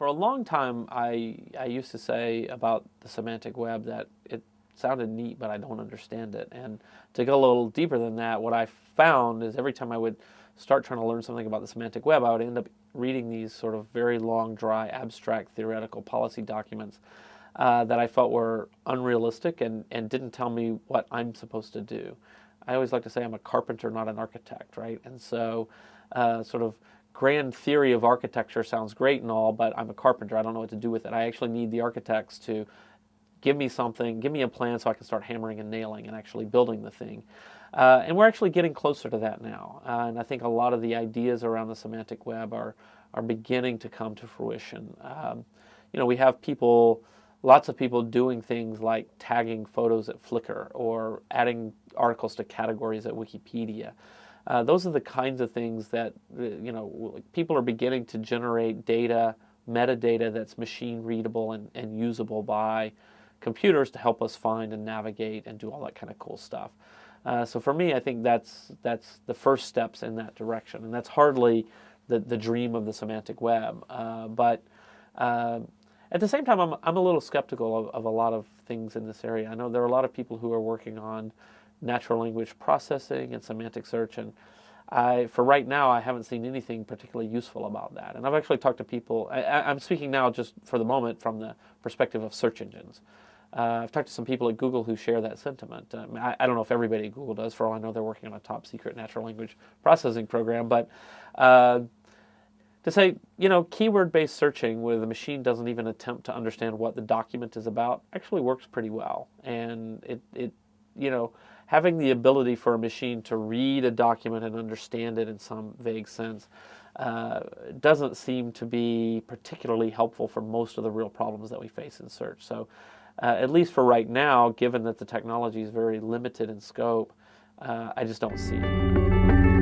For a long time, I used to say about the semantic web that it sounded neat, but I don't understand it. And to go a little deeper than that, what I found is every time I would start trying to learn something about the semantic web, I would end up reading these sort of very long, dry, abstract, theoretical policy documents that I felt were unrealistic and didn't tell me what I'm supposed to do. I always like to say I'm a carpenter, not an architect, right? And so sort of grand theory of architecture sounds great and all, but I'm a carpenter. I don't know what to do with it. I actually need the architects to give me something, give me a plan so I can start hammering and nailing and actually building the thing. And we're actually getting closer to that now. And I think a lot of the ideas around the semantic web are beginning to come to fruition. We have lots of people doing things like tagging photos at Flickr or adding articles to categories at Wikipedia. Those are the kinds of things that people are beginning to generate data, metadata that's machine readable and usable by computers to help us find and navigate and do all that kind of cool stuff. So for me, I think that's the first steps in that direction, and that's hardly the dream of the semantic web. But at the same time, I'm a little skeptical of a lot of things in this area. I know there are a lot of people who are working on natural language processing and semantic search, and for right now, I haven't seen anything particularly useful about that. And I've actually talked to people. I'm speaking now just for the moment from the perspective of search engines. I've talked to some people at Google who share that sentiment. I don't know if everybody at Google does. For all I know, they're working on a top secret natural language processing program. But to say, keyword-based searching where the machine doesn't even attempt to understand what the document is about actually works pretty well. And it having the ability for a machine to read a document and understand it in some vague sense doesn't seem to be particularly helpful for most of the real problems that we face in search. So at least for right now, given that the technology is very limited in scope, I just don't see it.